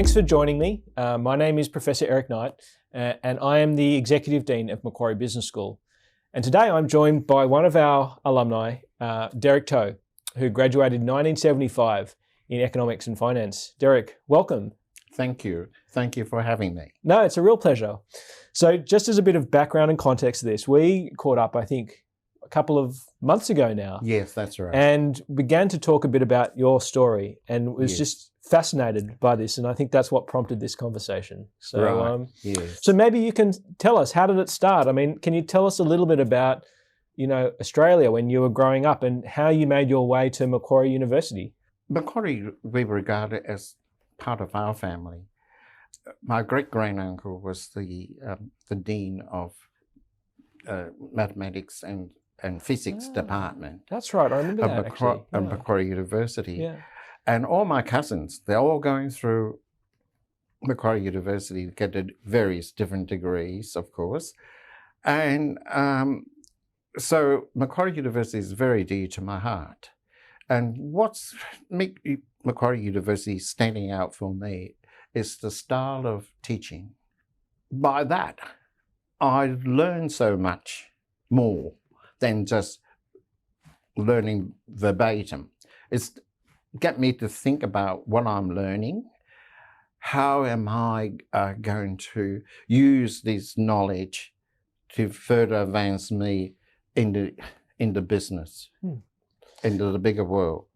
Thanks for joining me. My name is Professor Eric Knight, and I am the Executive Dean of Macquarie Business School. And today I'm joined by one of our alumni, Derek Toe, who graduated in 1975 in Economics and Finance. Derek, welcome. Thank you. Thank you for having me. No, it's a real pleasure. So just as a bit of background and context to this, we caught up, I think, a couple of months ago now. Yes, that's right. And began to talk a bit about your story and was just fascinated by this. And I think that's what prompted this conversation. So, right. Yes. So maybe you can tell us, how did it start? I mean, can you tell us a little bit about, Australia when you were growing up and how you made your way to Macquarie University? Macquarie, we regard it as part of our family. My great-granduncle was the dean of mathematics and physics department. That's right, I remember that actually. At Macquarie University. Yeah. And all my cousins, they're all going through Macquarie University to get various different degrees, of course. And so Macquarie University is very dear to my heart. And what's make Macquarie University standing out for me is the style of teaching. By that, I learned so much more than just learning verbatim. It's get me to think about what I'm learning. How am I going to use this knowledge to further advance me in the business, into the bigger world?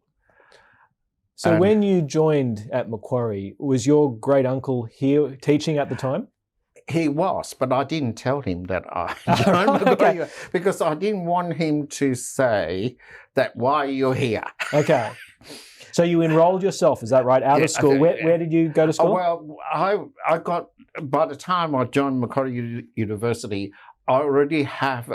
So when you joined at Macquarie, was your great uncle here teaching at the time? He was, but I didn't tell him that I joined Macquarie because I didn't want him to say that why you're here. Okay. So you enrolled yourself, is that right, out of school? Where did you go to school? Well, I got, by the time I joined Macquarie University, I already have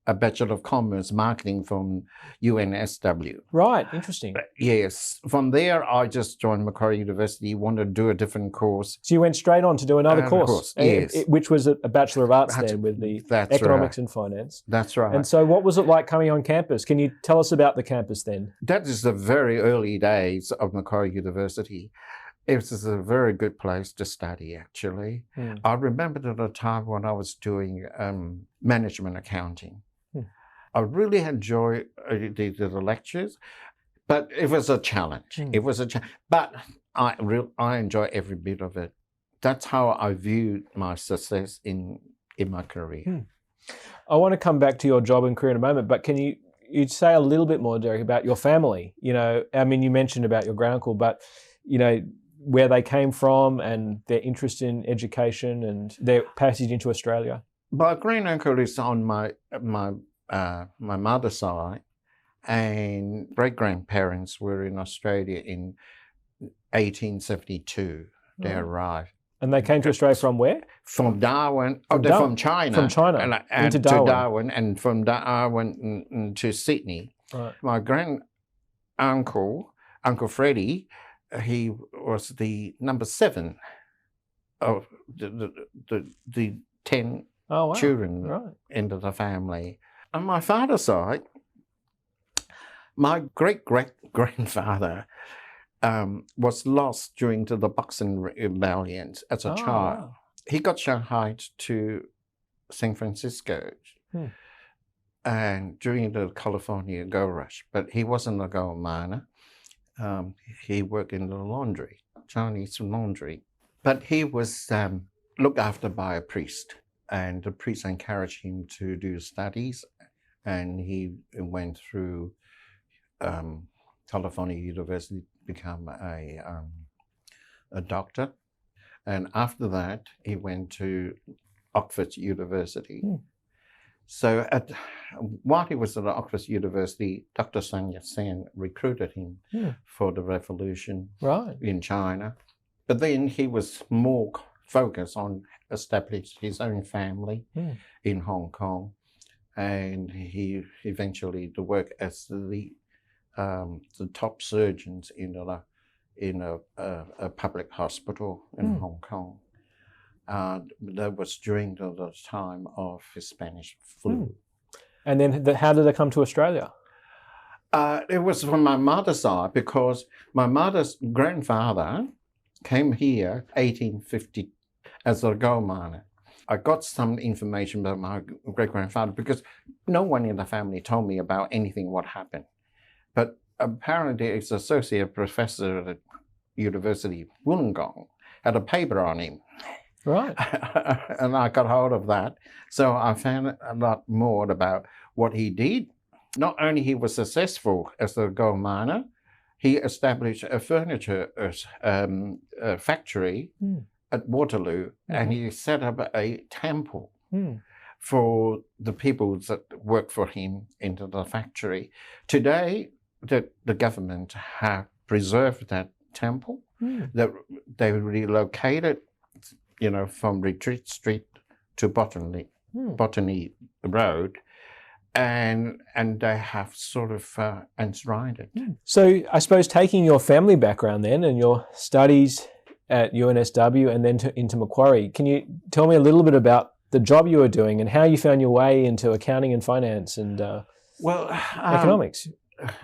a Bachelor of Commerce Marketing from UNSW. Right, interesting. Yes. From there, I just joined Macquarie University, wanted to do a different course. So you went straight on to do another course? Yes. Which was a Bachelor of Arts then with the Economics and Finance. That's right. And so what was it like coming on campus? Can you tell us about the campus then? That is the very early days of Macquarie University. It was a very good place to study, actually. I remember at a time when I was doing management accounting. I really enjoyed the lectures, but it was a challenge. It was a challenge, but I enjoy every bit of it. That's how I viewed my success in my career. I want to come back to your job and career in a moment, but can you say a little bit more, Derek, about your family? I mean, you mentioned about your granduncle, but where they came from and their interest in education and their passage into Australia? My granduncle is on my mother's side, and great-grandparents were in Australia in 1872. They arrived. And they came to Australia from where? From Darwin. They're from China. From China into Darwin. To Darwin, and from Darwin to Sydney. Right. My granduncle, Uncle Freddie, he was the number 7 of the 10 children into the family. On my father's side, my great-great-grandfather was lost during the Boxing Rebellion as a child. Wow. He got shanghaied to San Francisco and during the California gold rush, but he wasn't a gold miner. He worked in the laundry, Chinese laundry. But he was looked after by a priest, and the priest encouraged him to do studies, and he went through California University to become a doctor. And after that, he went to Oxford University. So while he was at Oxford University, Dr. Sun Yat-sen recruited him for the revolution in China. But then he was more focused on establishing his own family in Hong Kong. And he eventually worked as the top surgeons in a public hospital in Hong Kong. That was during the time of the Spanish flu. And then how did they come to Australia? It was from my mother's side, because my mother's grandfather came here 1850 as a gold miner. I got some information about my great-grandfather because no one in the family told me about anything what happened. But apparently it's associate professor at University of Wollongong had a paper on him. Right. And I got hold of that. So I found a lot more about what he did. Not only he was successful as a gold miner, he established a furniture factory at Waterloo, and he set up a temple for the people that work for him into the factory. Today, the government have preserved that temple. That they relocated, from Retreat Street to Botany Road, and they have sort of enshrined it. So I suppose taking your family background then and your studies at UNSW and then into Macquarie, can you tell me a little bit about the job you were doing and how you found your way into accounting and finance and economics?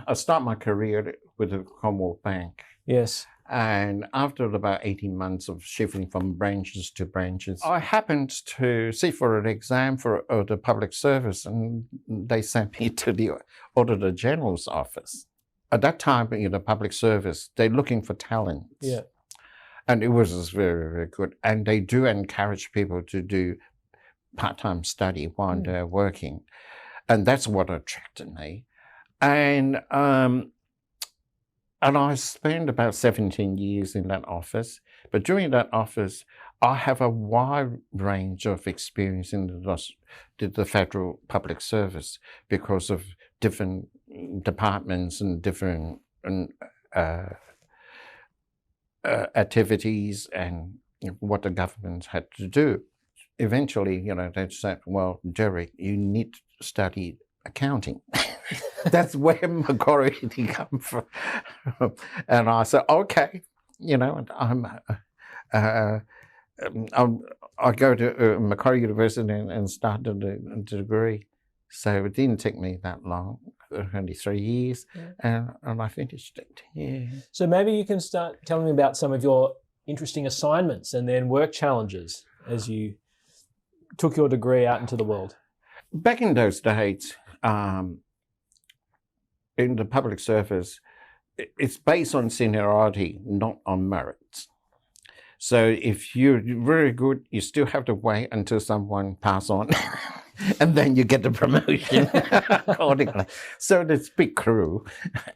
I started my career with the Commonwealth Bank. Yes. And after about 18 months of shifting from branches to branches, I happened to sit for an exam for the public service, and they sent me to the Auditor General's office. At that time, in the public service, they're looking for talent. Yeah. And it was very, very good. And they do encourage people to do part-time study while they're working. And that's what attracted me. And I spent about 17 years in that office. But during that office, I have a wide range of experience in the federal public service because of different departments and different activities and what the government had to do. Eventually, they said, well, Derek, you need to study accounting. That's where Macquarie came from. And I said, okay, I go to Macquarie University and started a degree. So it didn't take me that long, only 3 years, and I finished it. Yeah. So maybe you can start telling me about some of your interesting assignments and then work challenges as you took your degree out into the world. Back in those days, in the public service, it's based on seniority, not on merits. So if you're very good, you still have to wait until someone passes on, and then you get the promotion accordingly. So it's a bit cruel,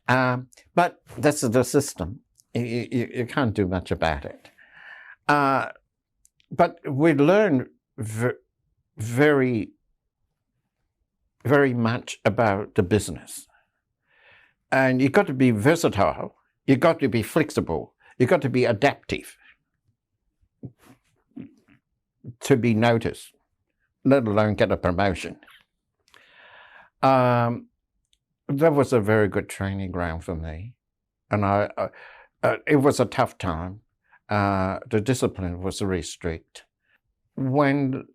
but that's the system. You can't do much about it. But we learn very, very much about the business. And you've got to be versatile. You've got to be flexible. You've got to be adaptive to be noticed, let alone get a promotion. That was a very good training ground for me. And it was a tough time. The discipline was very strict. When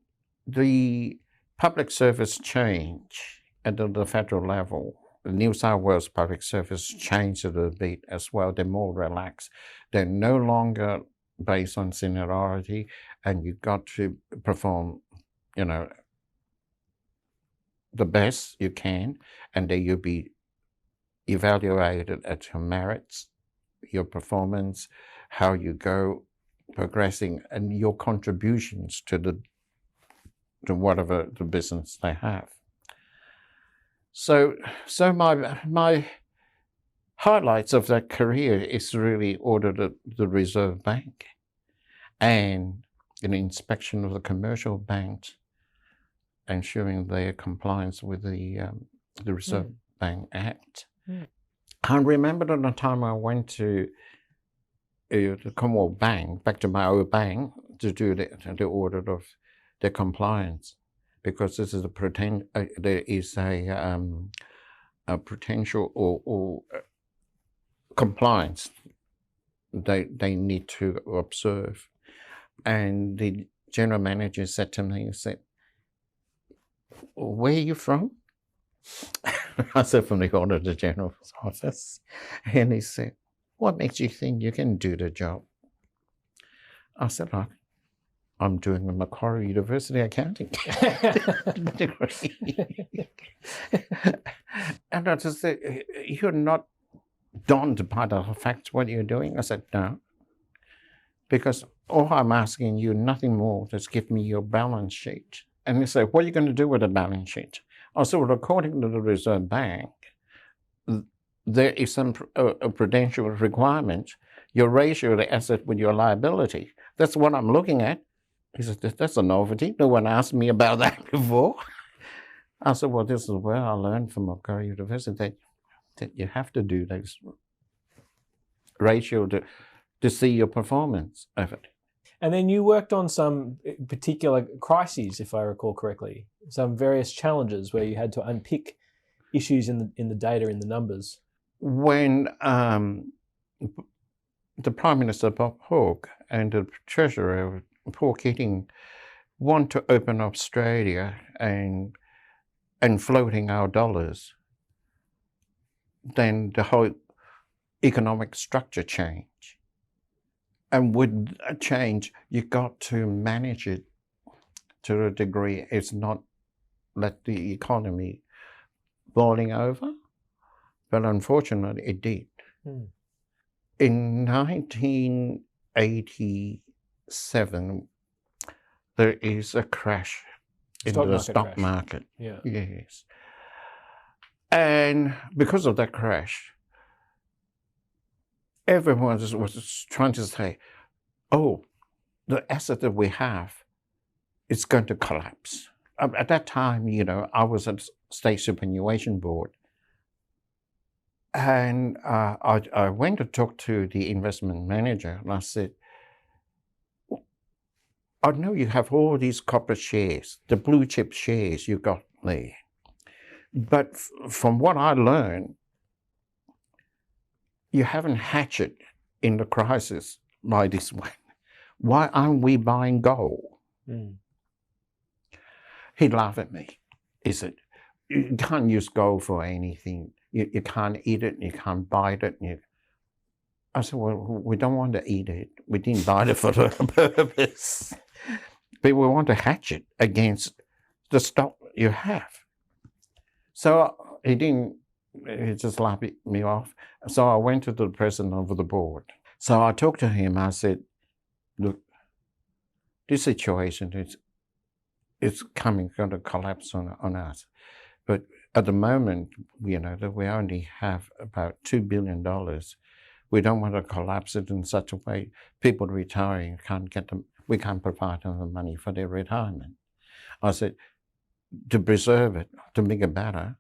the public service changed at the federal level, the New South Wales Public Service changed a little bit as well. They're more relaxed. They're no longer based on seniority, and you've got to perform, the best you can, and then you'll be evaluated at your merits, your performance, how you go progressing, and your contributions to whatever the business they have. So my highlights of that career is really audited at the Reserve Bank and an inspection of the commercial banks, ensuring their compliance with the Reserve Bank Act. I remember at the time I went to the Commonwealth Bank, back to my old bank, to do the audit of their compliance. Because this is there is a potential or compliance they need to observe. And the general manager said to me, he said, where are you from? I said, from the Auditor General's office. And he said, what makes you think you can do the job? I said, I'm doing a Macquarie University accounting degree. And I just said, you're not daunted by the fact what you're doing? I said, no. Because all I'm asking you, nothing more, just give me your balance sheet. And he said, what are you going to do with the balance sheet? I said, well, according to the Reserve Bank, there is some a prudential requirement, your ratio of the asset with your liability. That's what I'm looking at. He said, that's a novelty. No one asked me about that before. I said, well, this is where I learned from Macquarie University that you have to do this ratio to see your performance of it. And then you worked on some particular crises, if I recall correctly, some various challenges where you had to unpick issues in the data, in the numbers. When the Prime Minister, Bob Hawke, and the Treasurer, Paul Keating, want to open Australia and floating our dollars, then the whole economic structure changed. And with a change, you got to manage it to a degree. It's not let the economy boiling over, but unfortunately it did. In 1987, there is a crash in the stock market. Yeah. Yes. And because of that crash, everyone was trying to say, oh, the asset that we have is going to collapse. At that time, I was at State Superannuation Board. And I went to talk to the investment manager, and I said, I know you have all these corporate shares, the blue chip shares you got there. But from what I learned, you haven't hatched it in the crisis like this one. Why aren't we buying gold? He laughed at me. He said, you can't use gold for anything. You can't eat it, you can't buy it. I said, well, we don't want to eat it. We didn't buy it for that purpose. But we want to hatch it against the stock you have. So he just laughed me off. So I went to the president of the board. So I talked to him. I said, look, this situation is going to collapse on us. But at the moment, that we only have about $2 billion. We don't want to collapse it in such a way people retiring we can't provide them the money for their retirement. I said, to preserve it, to make it better,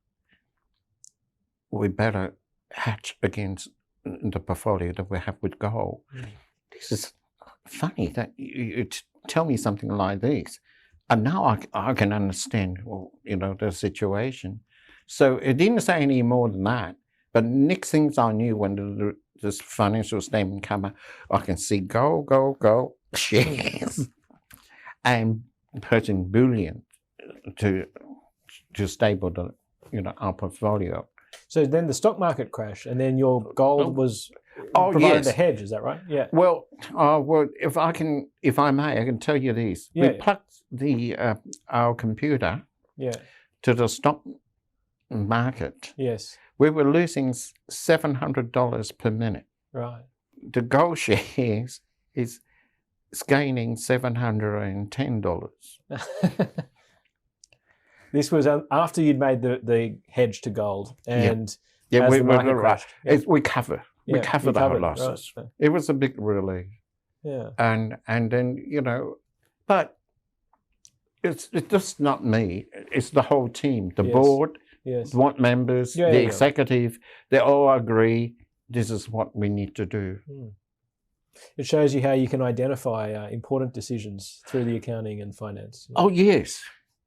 we better hatch against the portfolio that we have with gold. This is funny that you tell me something like this. And now I can understand, the situation. So it didn't say any more than that. But next things I knew when this financial statement came out, I can see gold shares and purchasing bullion to stable our portfolio. So then the stock market crashed, and then your gold was provided a hedge. Is that right? Yeah. Well, if I may, I can tell you this. Yeah, we plugged our computer to the stock market. Yes. We were losing $700 per minute. Right. The gold shares is gaining $710. This was after you'd made the hedge to gold, and as the market crashed. We covered our losses. Right. It was a big relief. Yeah. And then but it's just not me. It's the whole team, the board. Yes. Board members, the executive, they all agree this is what we need to do. It shows you how you can identify important decisions through the accounting and finance. Oh, yes.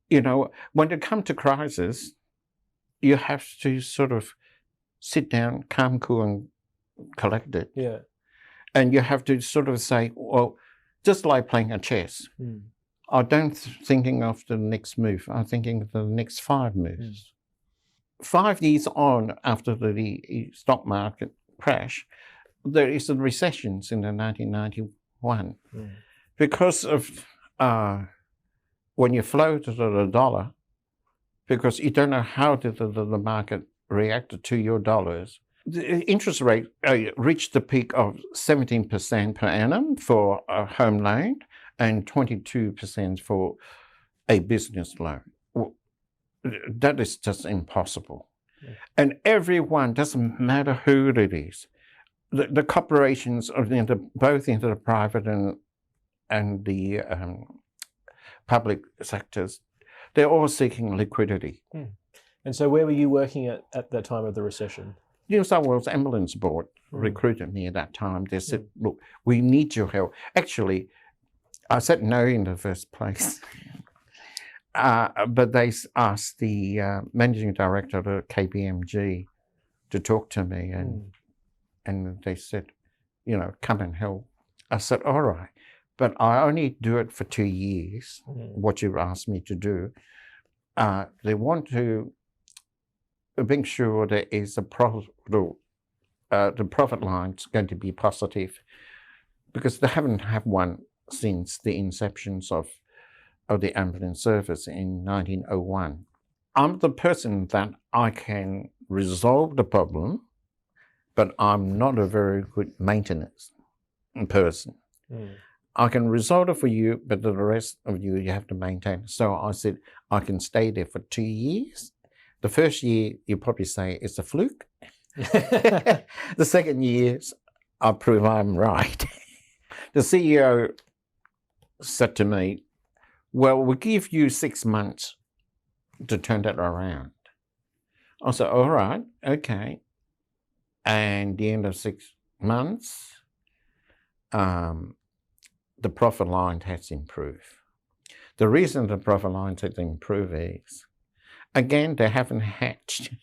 When it comes to crisis, you have to sort of sit down, calm, cool, and collected. Yeah. And you have to sort of say, well, just like playing a chess. I don't thinking of the next move. I'm thinking of the next 5 moves. 5 years on after the stock market crash, there is a recession in the 1991. because of when you flow to the dollar, because you don't know how the market reacted to your dollars. The interest rate reached the peak of 17% per annum for a home loan and 22% for a business loan. That is just impossible. Yeah. And everyone, doesn't matter who it is, the corporations are both into the private and the public sectors, they're all seeking liquidity. Mm. And so where were you working at that time of the recession? New South Wales Ambulance Board recruited me at that time. They said, look, we need your help. Actually, I said no in the first place. But they asked the managing director of KPMG to talk to me, and they said, come and help. I said, all right, but I only do it for 2 years, what you've asked me to do. They want to make sure there is a the profit line's going to be positive, because they haven't had one since the inceptions of the ambulance service in 1901. I'm the person that I can resolve the problem, but I'm not a very good maintenance person. I can resolve it for you, but the rest of you have to maintain. So I said, I can stay there for 2 years. The first year, you probably say it's a fluke. The second year, I'll prove I'm right. The CEO said to me, well, we'll give you 6 months to turn that around. I said, all right, okay. And at the end of 6 months, the profit line has improved. The reason the profit line has improved is, again, they haven't hatched.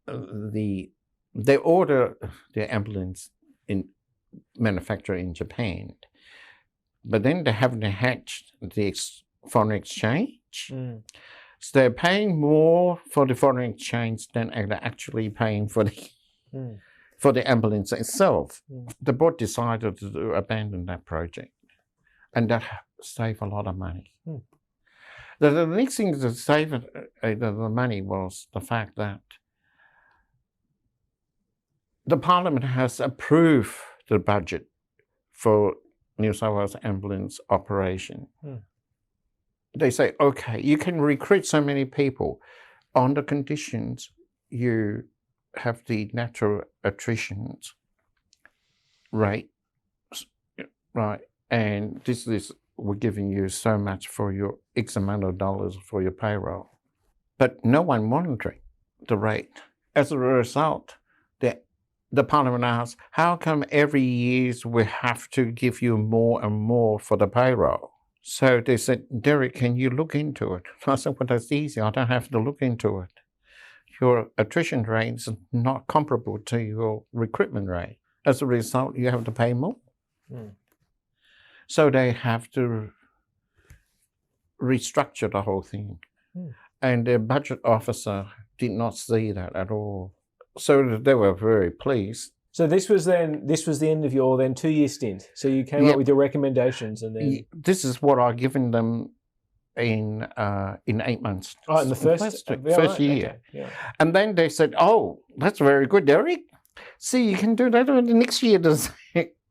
They order the ambulance manufacturer in Japan, but then they haven't hatched the foreign exchange. So they're paying more for the foreign exchange than they're actually paying for the ambulance itself. The board decided to abandon that project, and that saved a lot of money. The next thing to save the money was the fact that the Parliament has approved the budget for New South Wales ambulance operation. They say, okay, you can recruit so many people on the conditions you have the natural attrition rate, right? And this is, we're giving you so much for your X amount of dollars for your payroll. But no one monitoring the rate. As a result, the Parliament asks, how come every year we have to give you more and more for the payroll? So they said, Derek, can you look into it? I said, well, that's easy. I don't have to look into it. Your attrition rate is not comparable to your recruitment rate. As a result, you have to pay more. So they have to restructure the whole thing. And the budget officer did not see that at all. So they were very pleased. So this was the end of your 2-year stint. So you came up with your recommendations, and then this is what I've given them in 8 months. Oh, in the first year. Okay. Yeah. And then they said, "Oh, that's very good, Derek. See, you can do that the next year to,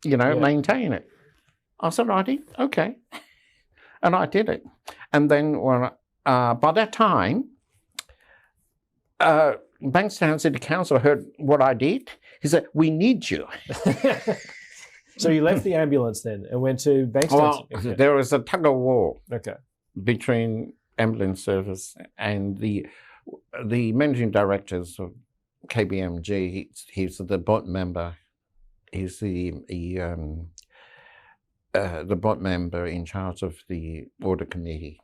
maintain it." I said, "Righty, okay," and I did it. And then by that time, Bankstown City Council heard what I did. He said, "We need you." So you left the ambulance then and went to Bankstown? Well, there was a tug of war between ambulance service and the managing directors of KPMG. He's the board member. He's the board member in charge of the audit committee.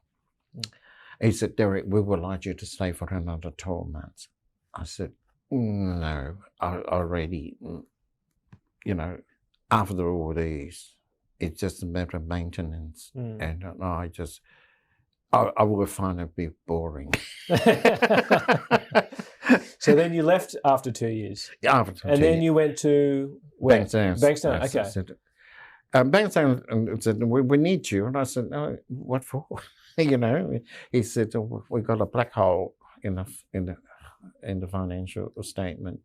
He said, "Derek, we would like you to stay for another 12 months. I said, "No, I already, after all these, it's just a matter of maintenance. And I would find it a bit boring." So then you left after 2 years? After 2 years. And then you went to where? Bankstown. Bankstown, okay. Bangtan said, we need you. And I said, no, what for? You know, he said, oh, we got a black hole in the financial statement.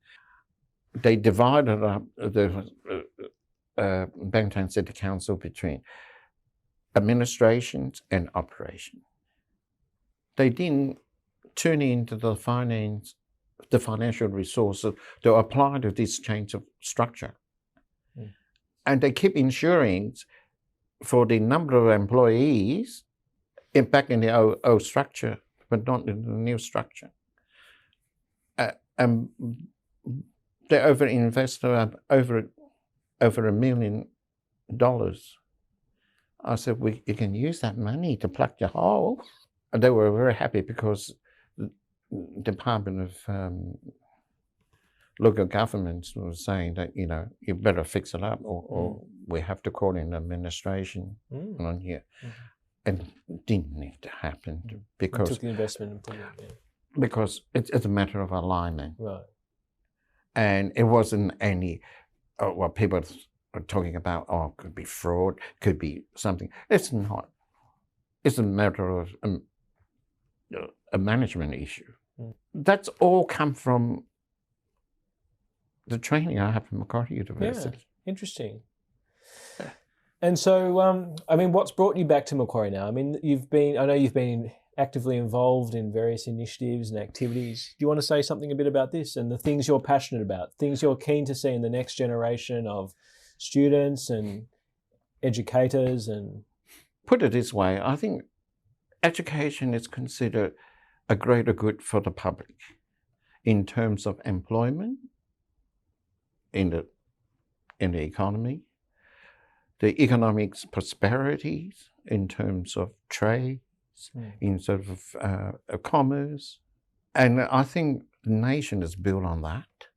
They divided up the Bangtan City Council between administrations and operation. They didn't turn into the financial resources to apply to this change of structure. And they keep ensuring for the number of employees back in the old structure, but not in the new structure. And they over-invested over $1 million. I said, you can use that money to plug the hole. And they were very happy because the Department of Local Governments was saying that, you know, you better fix it up or we have to call in administration on here. And it didn't need to happen because... You took the investment and put it in. Because it's a matter of alignment. Right. And it wasn't any, what people are talking about, oh, it could be fraud, could be something. It's not. It's a matter of a management issue. That's all come from the training I have at Macquarie University. Yeah, interesting. And so, I mean, what's brought you back to Macquarie now? I mean, I know you've been actively involved in various initiatives and activities. Do you want to say something a bit about this and the things you're passionate about, things you're keen to see in the next generation of students and educators? And put it this way, I think education is considered a greater good for the public in terms of employment in the economy, the economic prosperities in terms of trade, in sort of commerce. And I think the nation is built on that.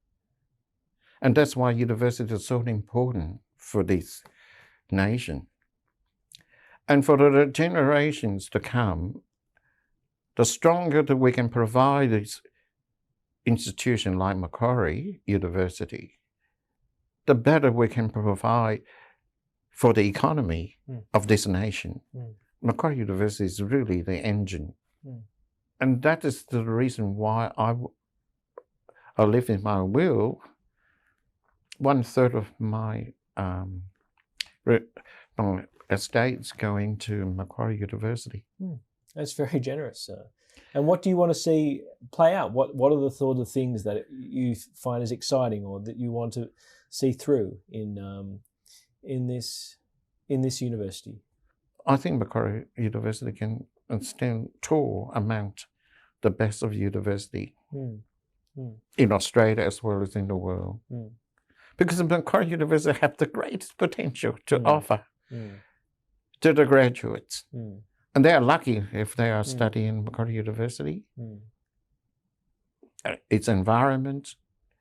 And that's why university is so important for this nation. And for the generations to come, the stronger that we can provide this institution like Macquarie University, the better we can provide for the economy of this nation. Macquarie University is really the engine. And that is the reason why I live in my will, 1/3 of my estate's going to Macquarie University. That's very generous. And what do you want to see play out? What are the sort of things that you find as exciting or that you want to see through in this university? I think Macquarie University can stand tall among the best of university in Australia as well as in the world. Because Macquarie University have the greatest potential to offer to the graduates. And they are lucky if they are studying Macquarie University. Its environment,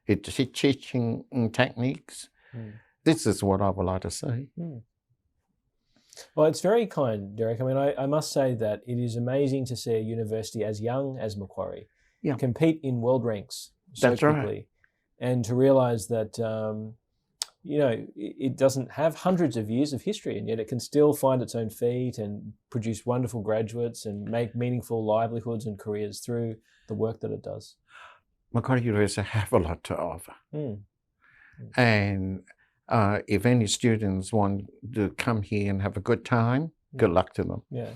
its teaching techniques. This is what I would like to say. Well, it's very kind, Derek. I mean, I must say that it is amazing to see a university as young as Macquarie compete in world ranks so quickly. Right. And to realise that, you know, it doesn't have hundreds of years of history, and yet it can still find its own feet and produce wonderful graduates and make meaningful livelihoods and careers through the work that it does. Macquarie University have a lot to offer. And if any students want to come here and have a good time, good luck to them. Yeah.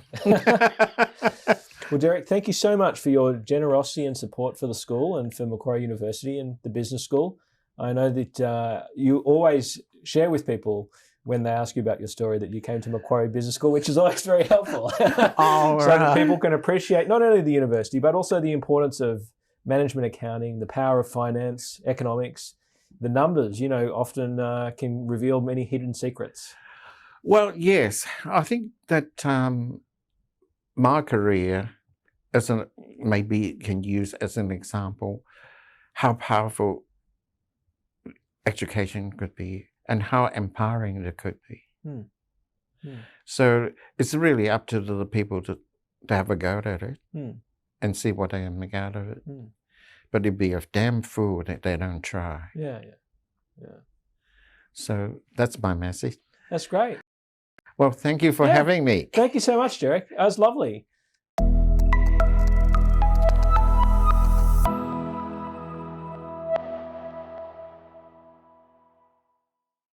Well, Derek, thank you so much for your generosity and support for the school and for Macquarie University and the business school. I know that you always share with people when they ask you about your story that you came to Macquarie Business School, which is always very helpful. So that people can appreciate not only the university, but also the importance of management accounting, the power of finance, economics. The numbers, you know, often can reveal many hidden secrets. Well, yes. I think that my career maybe can use as an example how powerful education could be and how empowering it could be. So it's really up to the people to have a go at it and see what they can make out of it. But it'd be a damn fool that they don't try. Yeah. So that's my message. That's great. Well, thank you for Yeah. having me. Thank you so much, Derek. That was lovely.